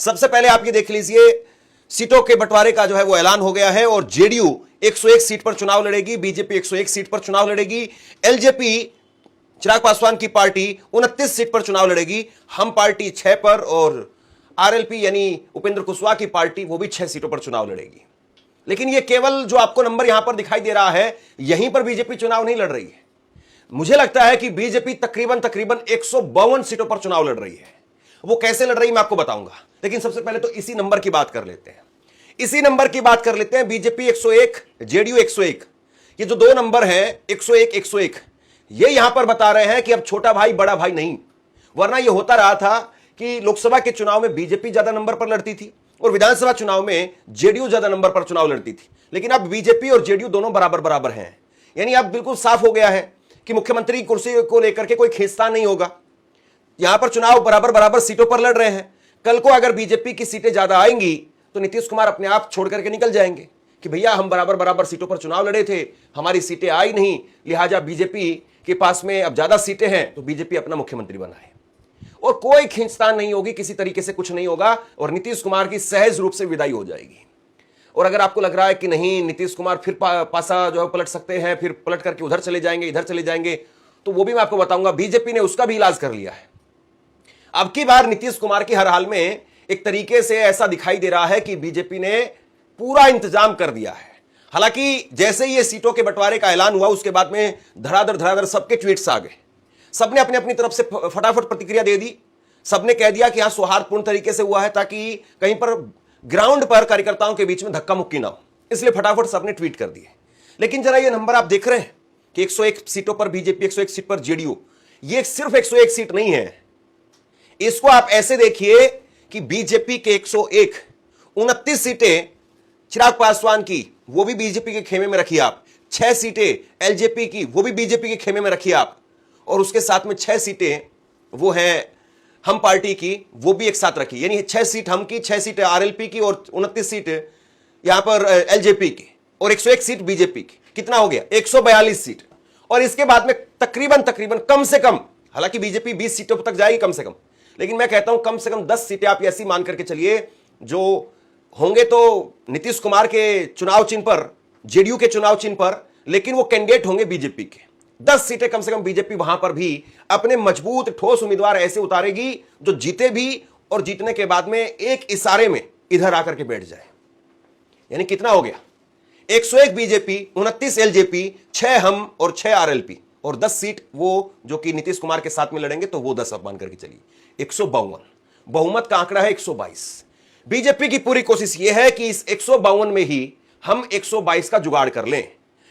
सबसे पहले आप ये देख लीजिए, सीटों के बंटवारे का जो है वो ऐलान हो गया है और जेडीयू 101 सीट पर चुनाव लड़ेगी, बीजेपी 101 सीट पर चुनाव लड़ेगी, एलजेपी चिराग पासवान की पार्टी 29 सीट पर चुनाव लड़ेगी, हम पार्टी 6 पर और आरएलपी यानी उपेंद्र कुशवाहा की पार्टी वो भी 6 सीटों पर चुनाव लड़ेगी। लेकिन ये केवल जो आपको नंबर यहां पर दिखाई दे रहा है, यहीं पर बीजेपी चुनाव नहीं लड़ रही है। मुझे लगता है कि बीजेपी तकरीबन 152 सीटों पर चुनाव लड़ रही है। वो कैसे लड़ रही है मैं आपको बताऊंगा, लेकिन सबसे पहले तो इसी नंबर की बात कर लेते हैं। इसी नंबर की बात कर लेते हैं, बीजेपी 101, जेडीयू 101। ये जो दो नंबर हैं 101 101, ये यहां पर बता रहे हैं कि अब छोटा भाई बड़ा भाई नहीं। वरना ये होता रहा था कि लोकसभा के चुनाव में बीजेपी ज्यादा नंबर पर लड़ती थी और विधानसभा चुनाव में जेडीयू ज्यादा नंबर पर चुनाव लड़ती थी। लेकिन अब बीजेपी और जेडीयू दोनों बराबर बराबर हैं। यानी अब बिल्कुल साफ हो गया है कि मुख्यमंत्री की कुर्सी को लेकर के कोई खींचतान नहीं होगा। यहां पर चुनाव बराबर बराबर सीटों पर लड़ रहे हैं। कल को अगर बीजेपी की सीटें ज्यादा आएंगी तो नीतीश कुमार अपने आप छोड़ करके निकल जाएंगे कि भैया हम बराबर बराबर सीटों पर चुनाव लड़े थे, हमारी सीटें आई नहीं, लिहाजा बीजेपी के पास में अब ज्यादा सीटें हैं तो बीजेपी अपना मुख्यमंत्री बनाए। और कोई खींचतान नहीं होगी, किसी तरीके से कुछ नहीं होगा और नीतीश कुमार की सहज रूप से विदाई हो जाएगी। और अगर आपको लग रहा है कि नहीं नीतीश कुमार फिर पासा जो है पलट सकते हैं, फिर पलट करके उधर चले जाएंगे इधर चले जाएंगे, तो वो भी मैं आपको बताऊंगा। बीजेपी ने उसका भी इलाज कर लिया है। अब की बार नीतीश कुमार की हर हाल में एक तरीके से ऐसा दिखाई दे रहा है कि बीजेपी ने पूरा इंतजाम कर दिया है। हालांकि जैसे ही ये सीटों के बंटवारे का ऐलान हुआ उसके बाद में धड़ाधड़ सबके ट्वीट्स आ गए। सबने अपनी अपनी तरफ से फटाफट प्रतिक्रिया दे दी। सबने कह दिया कि हाँ सौहार्दपूर्ण तरीके से हुआ है ताकि कहीं पर ग्राउंड पर कार्यकर्ताओं के बीच में धक्का मुक्की ना हो, इसलिए फटाफट सबने ट्वीट कर दिए। लेकिन जरा ये नंबर आप देख रहे हैं कि 101 सीटों पर बीजेपी, 101 सीट पर जेडीयू, ये सिर्फ 101 सीट नहीं है। इसको आप ऐसे देखिए कि बीजेपी के 101, 29 सीटें चिराग पासवान की, वो भी बीजेपी के खेमे में रखिए आप। 6 सीटें एलजेपी की, वो भी बीजेपी के खेमे में रखिए आप। और उसके साथ में 6 सीटें वो हैं हम पार्टी की, वो भी एक साथ रखी। यानी 6 सीट हम की, 6 सीट आरएलपी की और 29 सीट यहां पर एलजेपी की और 101 सीट बीजेपी की। कितना हो गया? 142 सीट। और इसके बाद में तकरीबन कम से कम, हालांकि बीजेपी 20 सीटों तक जाएगी कम से कम, लेकिन मैं कहता हूं कम से कम 10 सीटें आप ऐसी मान करके चलिए जो होंगे तो नीतीश कुमार के चुनाव चिन्ह पर, जेडीयू के चुनाव चिन्ह पर, लेकिन वो कैंडिडेट होंगे बीजेपी के। 10 सीटें कम से कम बीजेपी वहां पर भी अपने मजबूत ठोस उम्मीदवार ऐसे उतारेगी जो जीते भी और जीतने के बाद में एक इशारे में इधर आकर के बैठ जाए। यानी कितना हो गया? 101 बीजेपी, 29 एलजेपी, 6 हम और 6 आरएलपी और 10 सीट वो जो कि नीतीश कुमार के साथ में लड़ेंगे तो वो 10 अब मान करके चलिए 152। बहुमत का आंकड़ा है 122। बीजेपी की पूरी कोशिश यह है कि इस 152 में ही हम 122 का जुगाड़ कर लें।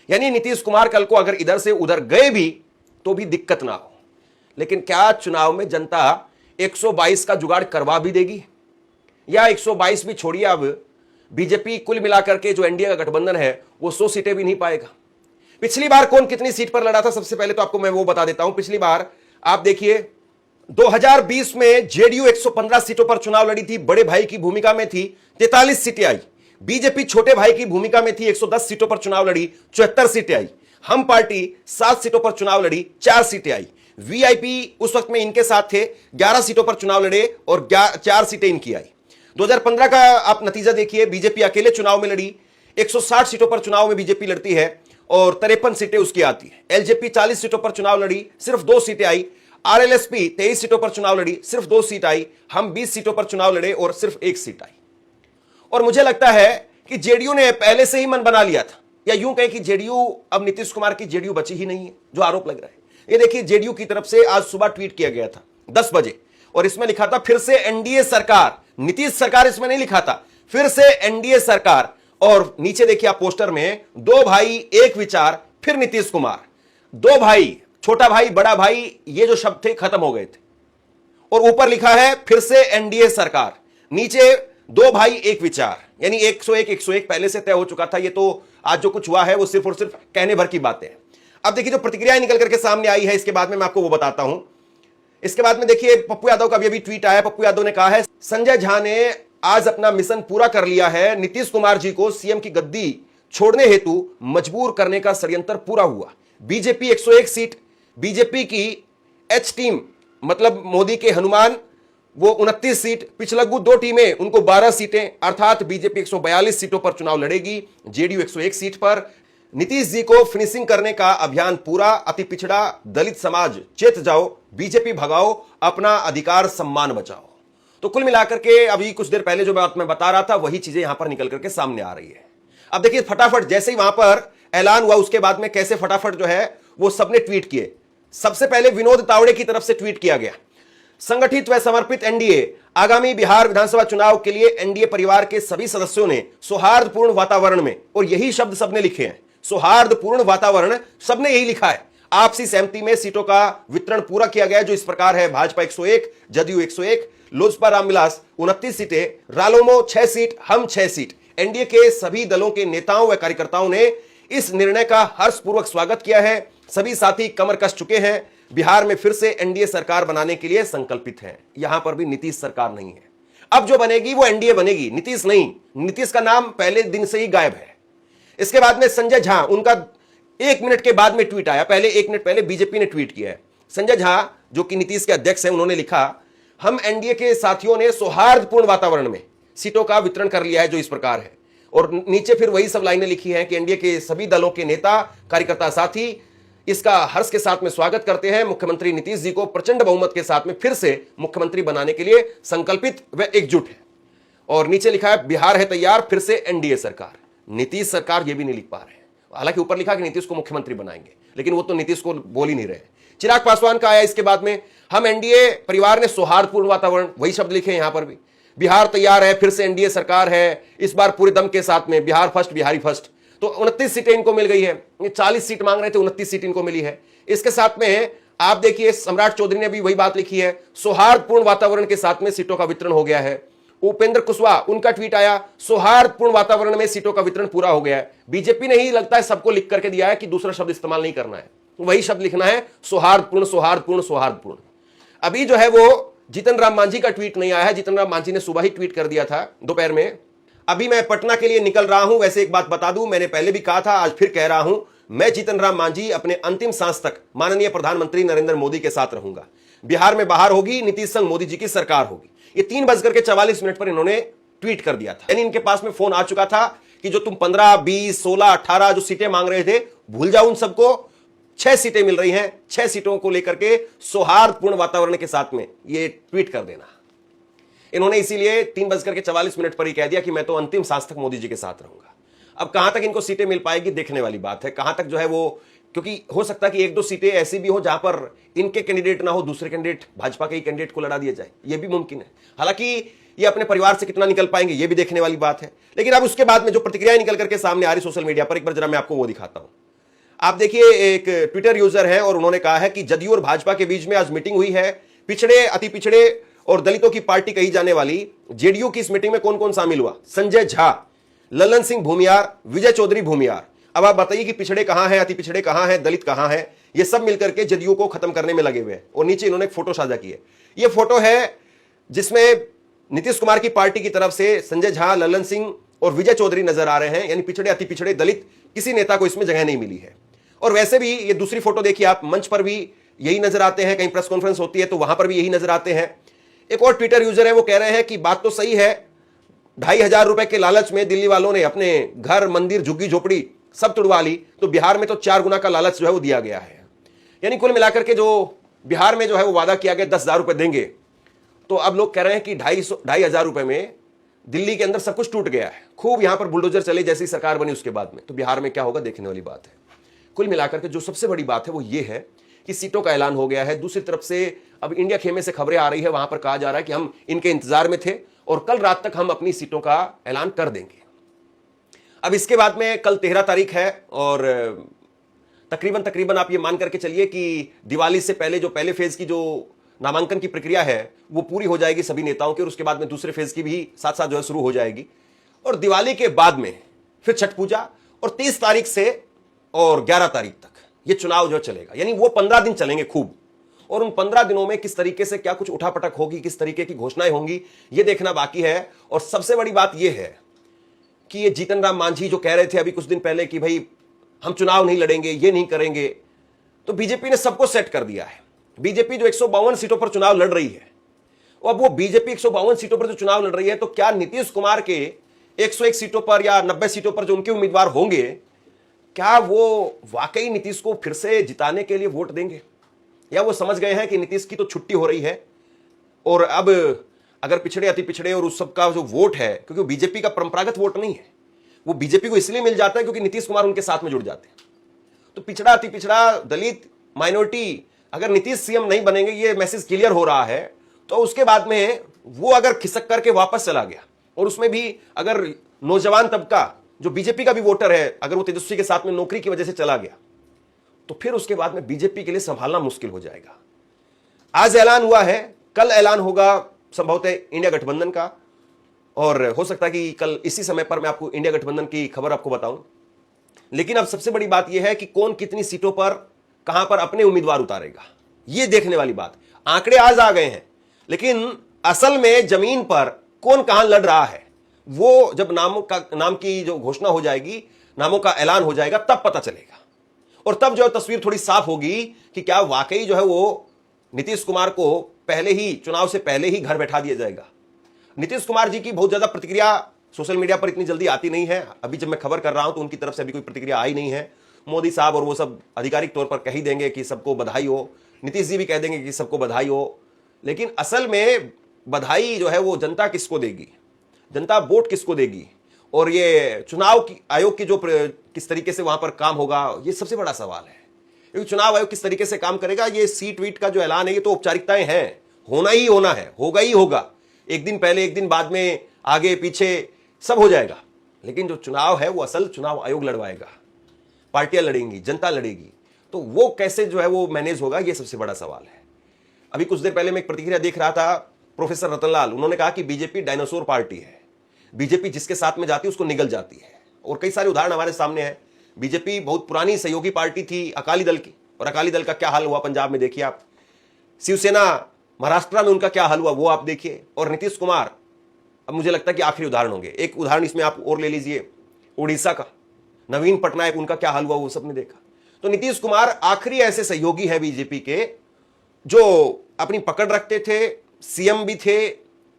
यानी नीतीश कुमार कल को अगर इधर से उधर गए भी तो भी दिक्कत ना हो। लेकिन क्या चुनाव में जनता 122 का जुगाड़ करवा भी देगी? या 122 भी छोड़िए, अब बीजेपी कुल मिलाकर के जो एनडीए का गठबंधन है वो 100 सीटें भी नहीं पाएगा। पिछली बार कौन कितनी सीट पर लड़ा था, सबसे पहले तो आपको मैं वो बता देता हूं। पिछली बार आप देखिए 2020 में जेडीयू 115 सीटों पर चुनाव लड़ी थी, बड़े भाई की भूमिका में थी, 43 सीटें आई। बीजेपी छोटे भाई की भूमिका में थी, 110 सीटों पर चुनाव लड़ी, 74 सीटें आई। हम पार्टी 7 सीटों पर चुनाव लड़ी, 4 सीटें आई। वीआईपी उस वक्त में इनके साथ थे, 11 सीटों पर चुनाव लड़े और 4 सीटें इनकी आई। 2015 का आप नतीजा देखिए, बीजेपी अकेले चुनाव में लड़ी, 160 सीटों पर चुनाव में बीजेपी लड़ती है और 53 सीटें उसकी आती है। एलजेपी 40 सीटों पर चुनाव लड़ी, सिर्फ 2 सीटें आई। आरएलएसपी 23 सीटों पर चुनाव लड़ी, सिर्फ 2 सीट आई। हम 20 सीटों पर चुनाव लड़े और सिर्फ 1 सीट आई। और मुझे लगता है कि जेडीयू ने पहले से ही मन बना लिया था, या यूं कहें कि जेडीयू, अब नीतीश कुमार की जेडीयू बची ही नहीं है, जो आरोप लग रहा है। ये देखिए जेडीयू की तरफ से आज सुबह ट्वीट किया गया था 10 बजे और इसमें लिखा था फिर से एनडीए सरकार। नीतीश सरकार इसमें नहीं लिखा था, फिर से एनडीए सरकार। और नीचे देखिए आप पोस्टर में 2 भाई 1 विचार, फिर नीतीश कुमार। 2 भाई, छोटा भाई बड़ा भाई, ये जो शब्द थे खत्म हो गए थे और ऊपर लिखा है फिर से एनडीए सरकार, नीचे 2 भाई 1 विचार। यानी 101 पहले से तय हो चुका था। ये तो आज जो कुछ हुआ है वो सिर्फ और सिर्फ कहने भर की बातें हैं। अब देखिए जो प्रतिक्रियाएं निकल करके सामने आई है, इसके बाद में मैं आपको वो बताता हूं। इसके बाद में देखिए पप्पू यादव का भी ट्वीट आया। पप्पू यादव ने कहा है संजय झा ने आज अपना मिशन पूरा कर लिया है, नीतीश कुमार जी को सीएम की गद्दी छोड़ने हेतु मजबूर करने का षड्यंत्र पूरा हुआ। बीजेपी 101 सीट, बीजेपी की एच टीम मतलब मोदी के हनुमान वो 29 सीट, पिछलग्गू 2 टीमें उनको 12 सीटें, अर्थात बीजेपी 142 सीटों पर चुनाव लड़ेगी, जेडीयू 101 सीट पर। नीतीश जी को फिनिशिंग करने का अभियान पूरा। अति पिछड़ा दलित समाज चेत जाओ, बीजेपी भगाओ, अपना अधिकार सम्मान बचाओ। तो कुल मिलाकर के अभी कुछ देर पहले जो बात मैं बता रहा था वही चीजें यहां पर निकल करके सामने आ रही है। अब देखिए फटाफट जैसे ही वहां पर ऐलान हुआ उसके बाद में कैसे फटाफट जो है वो सबने ट्वीट किए। सबसे पहले विनोद तावड़े की तरफ से ट्वीट किया गया, संगठित व समर्पित एनडीए, आगामी बिहार विधानसभा चुनाव के लिए एनडीए परिवार के सभी सदस्यों ने सौहार्दपूर्ण वातावरण में, और यही शब्द सबने लिखे हैं, सौहार्दपूर्ण वातावरण, सबने यही लिखा है, आपसी सहमति में सीटों का वितरण पूरा किया गया जो इस प्रकार है। भाजपा 101, जदयू 101, लोजपा रामविलास 29 सीटें, रालोमो 6 सीट, हम 6 सीट। एनडीए के सभी दलों के नेताओं व कार्यकर्ताओं ने इस निर्णय का हर्षपूर्वक स्वागत किया है। सभी साथी कमर कस चुके हैं, बिहार में फिर से एनडीए सरकार बनाने के लिए संकल्पित है। यहां पर भी नीतीश सरकार नहीं है, अब जो बनेगी वो एनडीए बनेगी, नीतीश नहीं। नीतीश का नाम पहले दिन से ही गायब है। इसके बाद में संजय झा, उनका 1 मिनट के बाद में ट्वीट आया, पहले 1 मिनट पहले बीजेपी ने ट्वीट किया है। संजय झा जो कि नीतीश के अध्यक्ष हैं, उन्होंने लिखा, हम एनडीए के साथियों ने सौहार्दपूर्ण वातावरण में सीटों का वितरण कर लिया है जो इस प्रकार है। और नीचे फिर वही सब लाइनें लिखी हैं कि एनडीए के सभी दलों के नेता, कार्यकर्ता, साथी इसका हर्ष के साथ में स्वागत करते हैं। मुख्यमंत्री नीतीश जी को प्रचंड बहुमत के साथ में फिर से मुख्यमंत्री बनाने के लिए संकल्पित व एकजुट है। और नीचे लिखा है, बिहार है तैयार, फिर से एनडीए सरकार। नीतीश सरकार ये भी नहीं लिख पा रहे हैं। हालांकि ऊपर लिखा कि नीतीश को मुख्यमंत्री बनाएंगे, लेकिन वो तो नीतीश को बोल ही नहीं रहे। चिराग पासवान का आया इसके बाद में, हम एनडीए परिवार ने सौहार्दपूर्ण वातावरण, वही शब्द लिखे यहां पर भी, बिहार तैयार है, फिर से एनडीए सरकार है, इस बार पूरे दम के साथ में, बिहार फर्स्ट, बिहारी फर्स्ट। तो 29 सीटें इनको मिल गई है। 40 सीट मांग रहे थे, 29 सीट इनको मिली है। इसके साथ में आप देखिए सम्राट चौधरी ने भी वही बात लिखी है, सौहार्दपूर्ण वातावरण के साथ में सीटों का वितरण हो गया है। उपेंद्र कुशवाहा, उनका ट्वीट आया, सौहार्दपूर्ण वातावरण में सीटों का वितरण पूरा हो गया है। बीजेपी ने ही लगता है सबको लिख करके दिया है कि दूसरा शब्द इस्तेमाल नहीं करना है, वही शब्द लिखना है, सौहार्दपूर्ण, सौहार्दपूर्ण, सौहार्दपूर्ण। अभी जो है वो जीतन राम मांझी का ट्वीट नहीं आया है। जीतन राम मांझी ने सुबह ही ट्वीट कर दिया था दोपहर में, अभी मैं पटना के लिए निकल रहा हूं। वैसे एक बात बता दूं, मैंने पहले भी कहा था, आज फिर कह रहा हूं, मैं जीतन राम मांझी अपने अंतिम सांस तक माननीय प्रधानमंत्री नरेंद्र मोदी के साथ रहूंगा। बिहार में बाहर होगी, नीतीश संग मोदी जी की सरकार होगी। ये 3:44 पर इन्होंने ट्वीट कर दिया था। यानी इनके पास में फोन आ चुका था कि जो तुम 15, 20, 16, 18 जो सीटें मांग रहे थे, भूल जाओ उन सबको। 6 सीटें मिल रही हैं, 6 सीटों को लेकर के सौहार्दपूर्ण वातावरण के साथ में ये ट्वीट कर देना। इन्होंने इसीलिए 3:44 पर ही कह दिया कि मैं तो अंतिम सांस तक मोदी जी के साथ रहूंगा। अब कहां तक इनको सीटें मिल पाएगी देखने वाली बात है, कहां तक जो है वो, क्योंकि हो सकता है कि 1-2 सीटें ऐसी भी हो जहां पर इनके कैंडिडेट ना हो, दूसरे कैंडिडेट, भाजपा के ही कैंडिडेट को लड़ा दिया जाए, ये भी मुमकिन है। हालांकि ये अपने परिवार से कितना निकल पाएंगे ये भी देखने वाली बात है। लेकिन अब उसके बाद में जो प्रतिक्रियाएं निकल करके सामने आ रही सोशल मीडिया पर, एक बार जरा मैं आपको वो दिखाता हूं। आप देखिए, एक ट्विटर यूजर है और उन्होंने कहा है कि जदयू और भाजपा के बीच में आज मीटिंग हुई है। पिछड़े, अति पिछड़े और दलितों की पार्टी कही जाने वाली जेडीयू की इस मीटिंग में कौन कौन शामिल हुआ? संजय झा, ललन सिंह भूमियार, विजय चौधरी भूमियार। अब आप बताइए कि पिछड़े कहां हैं, अति पिछड़े कहां हैं, दलित कहां हैं? ये सब मिलकर के जदयू को खत्म करने में लगे हुए हैं। और नीचे इन्होंने एक फोटो साझा की है। ये फोटो है जिसमें नीतीश कुमार की पार्टी की तरफ से संजय झा, ललन सिंह और विजय चौधरी नजर आ रहे हैं। यानी पिछड़े, अति पिछड़े, दलित, किसी नेता को इसमें जगह नहीं मिली है। और वैसे भी ये दूसरी फोटो देखिए आप, मंच पर भी यही नजर आते हैं, कहीं प्रेस कॉन्फ्रेंस होती है तो वहां पर भी यही नजर आते हैं। एक और ट्विटर यूजर है, वो कह रहे हैं कि बात तो सही है, 2,500 रुपए के लालच में दिल्ली वालों ने अपने घर, मंदिर, झुग्गी झोपड़ी सब तुड़वा ली, तो बिहार में तो 4 गुना का लालच जो है वो दिया गया है। यानी कुल मिलाकर के जो बिहार में जो है वो वादा किया गया 10,000 रुपए देंगे, तो अब लोग कह रहे हैं कि 2,500 रुपए में दिल्ली के अंदर सब कुछ टूट गया है। खूब यहां पर बुलडोजर चले जैसी सरकार बनी उसके बाद में, तो बिहार में क्या होगा देखने वाली बात है। कुल मिलाकर के जो सबसे बड़ी बात है वो ये है कि सीटों का ऐलान हो गया है। दूसरी तरफ से अब इंडिया खेमे से खबरें आ रही है, वहां पर कहा जा रहा है कि हम इनके इंतजार में थे और कल रात तक हम अपनी सीटों का ऐलान कर देंगे। अब इसके बाद में कल 13 तारीख है और तकरीबन आप ये मान करके चलिए कि दिवाली से पहले जो पहले फेज की जो नामांकन की प्रक्रिया है वो पूरी हो जाएगी सभी नेताओं की, और उसके बाद में दूसरे फेज की भी साथ साथ जो है शुरू हो जाएगी। और दिवाली के बाद में फिर छठ पूजा, और 30 तारीख से और 11 तारीख तक ये चुनाव जो चलेगा। यानी वो 15 दिन चलेंगे खूब, और उन 15 दिनों में किस तरीके से क्या कुछ उठापटक होगी, किस तरीके की घोषणाएं होंगी, ये देखना बाकी है। और सबसे बड़ी बात यह है कि ये जीतन राम मांझी जो कह रहे थे अभी कुछ दिन पहले कि भाई हम चुनाव नहीं लड़ेंगे, ये नहीं करेंगे, तो बीजेपी ने सबको सेट कर दिया है। बीजेपी जो 152 सीटों पर चुनाव लड़ रही है अब वो बीजेपी 152 सीटों पर जो चुनाव लड़ रही है, तो क्या नीतीश कुमार के 101 सीटों पर या 90 सीटों पर जो उनके उम्मीदवार होंगे, क्या वो वाकई नीतीश को फिर से जिताने के लिए वोट देंगे, या वो समझ गए हैं कि नीतीश की तो छुट्टी हो रही है और अब अगर पिछड़े अति पिछड़े और उस सब का जो वोट है, क्योंकि बीजेपी का परंपरागत वोट नहीं है, वो बीजेपी को इसलिए मिल जाता है क्योंकि नीतीश कुमार उनके साथ में जुड़ जाते हैं। तो पिछड़ा अति पिछड़ा, दलित, माइनॉरिटी, अगर नीतीश सीएम नहीं बनेंगे, ये मैसेज क्लियर हो रहा है, तो उसके बाद में वो अगर खिसक करके वापस चला गया, और उसमें भी अगर नौजवान तबका जो बीजेपी का भी वोटर है, अगर वो तेजस्वी के साथ में नौकरी की वजह से चला गया, तो फिर उसके बाद में बीजेपी के लिए संभालना मुश्किल हो जाएगा। आज ऐलान हुआ है, कल ऐलान होगा संभवतः इंडिया गठबंधन का, और हो सकता है कि कल इसी समय पर मैं आपको इंडिया गठबंधन की खबर आपको बताऊं। लेकिन अब सबसे बड़ी बात यह है कि कौन कितनी सीटों पर कहां पर अपने उम्मीदवार उतारेगा, यह देखने वाली बात। आंकड़े आज आ गए हैं, लेकिन असल में जमीन पर कौन कहां लड़ रहा है, वो जब नाम की जो घोषणा हो जाएगी, नामों का ऐलान हो जाएगा, तब पता चलेगा। और तब जो है तस्वीर थोड़ी साफ होगी कि क्या वाकई जो है वो नीतीश कुमार को पहले ही, चुनाव से पहले ही घर बैठा दिया जाएगा। नीतीश कुमार जी की बहुत ज्यादा प्रतिक्रिया सोशल मीडिया पर इतनी जल्दी आती नहीं है। अभी जब मैं खबर कर रहा हूं तो उनकी तरफ से अभी कोई प्रतिक्रिया आई नहीं है। मोदी साहब और वो सब आधिकारिक तौर पर कह ही देंगे कि सबको बधाई हो, नीतीश जी भी कह देंगे कि सबको बधाई हो, लेकिन असल में बधाई जो है वो जनता किसको देगी, जनता वोट किसको देगी, और ये चुनाव आयोग की जो किस तरीके से वहां पर काम होगा, ये सबसे बड़ा सवाल है। क्योंकि चुनाव आयोग किस तरीके से काम करेगा, ये सीट वीट का जो ऐलान है ये तो औपचारिकताएं हैं, होना ही होना है, होगा ही होगा, एक दिन पहले एक दिन बाद में, आगे पीछे सब हो जाएगा। लेकिन जो चुनाव है वो असल चुनाव आयोग लड़वाएगा, पार्टियां लड़ेंगी, जनता लड़ेगी, तो वो कैसे जो है वो मैनेज होगा, ये सबसे बड़ा सवाल है। अभी कुछ देर पहले मैं एक प्रतिक्रिया देख रहा था, प्रोफेसर रतनलाल, उन्होंने कहा कि बीजेपी डायनासोर पार्टी है, बीजेपी जिसके साथ में जाती है उसको निगल जाती है। और कई सारे उदाहरण हमारे सामने हैं। बीजेपी बहुत पुरानी सहयोगी पार्टी थी अकाली दल की, और अकाली दल का क्या हाल हुआ पंजाब में देखिए आप, शिवसेना महाराष्ट्र में उनका क्या हाल हुआ वो आप देखिए, और नीतीश कुमार अब मुझे लगता है कि आखिरी उदाहरण होंगे। एक उदाहरण इसमें आप और ले लीजिए, उड़ीसा का नवीन पटनायक, उनका क्या हाल हुआ वो सबने देखा। तो नीतीश कुमार आखिरी ऐसे सहयोगी है बीजेपी के जो अपनी पकड़ रखते थे, सीएम भी थे।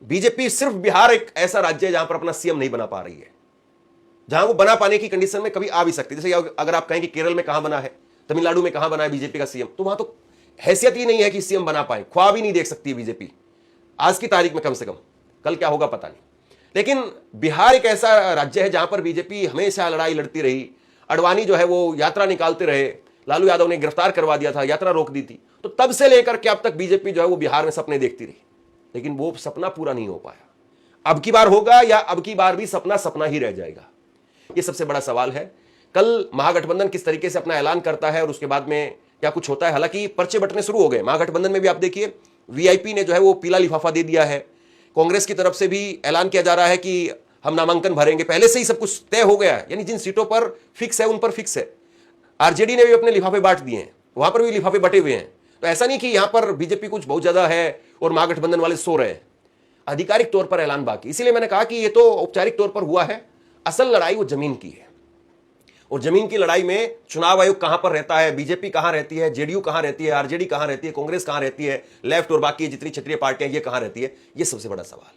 बीजेपी सिर्फ बिहार एक ऐसा राज्य है जहां पर अपना सीएम नहीं बना पा रही है, जहां वो बना पाने की कंडीशन में कभी आ भी सकती है। जैसे अगर आप कहें कि केरल में कहां बना है, तमिलनाडु में कहां बना है बीजेपी का सीएम, तो वहां तो हैसियत ही नहीं है कि सीएम बना पाए, ख्वाब ही नहीं देख सकती है बीजेपी आज की तारीख में, कम से कम। कल क्या होगा पता नहीं। लेकिन बिहार एक ऐसा राज्य है जहां पर बीजेपी हमेशा लड़ाई लड़ती रही। अडवाणी जो है वो यात्रा निकालते रहे, लालू यादव ने गिरफ्तार करवा दिया था, यात्रा रोक दी थी, तो तब से लेकर के अब तक बीजेपी जो है वो बिहार में सपने देखती रही, लेकिन वो सपना पूरा नहीं हो पाया। अब की बार होगा या अब की बार भी सपना सपना ही रह जाएगा, ये सबसे बड़ा सवाल है। कल महागठबंधन किस तरीके से अपना ऐलान करता है और उसके बाद में क्या कुछ होता है। हालांकि पर्चे बंटने शुरू हो गए महागठबंधन में भी, आप देखिए वीआईपी ने जो है वो पीला लिफाफा दे दिया है। कांग्रेस की तरफ से भी ऐलान किया जा रहा है कि हम नामांकन भरेंगे, पहले से ही सब कुछ तय हो गया है, यानी जिन सीटों पर फिक्स है उन पर फिक्स है। आरजेडी ने भी अपने लिफाफे बांट दिए हैं, वहां पर भी लिफाफे बटे हुए हैं। तो ऐसा नहीं कि यहां पर बीजेपी कुछ बहुत ज्यादा है और महागठबंधन वाले सो रहे हैं, आधिकारिक तौर पर ऐलान बाकी। इसीलिए मैंने कहा कि ये तो औपचारिक तौर पर हुआ है, असल लड़ाई वो जमीन की है। और जमीन की लड़ाई में चुनाव आयोग कहां पर रहता है, बीजेपी कहां रहती है, जेडीयू कहां रहती है, आरजेडी कहां रहती है, कांग्रेस कहां रहती है, लेफ्ट और बाकी जितनी क्षेत्रीय पार्टियां ये कहां रहती है, ये सबसे बड़ा सवाल है।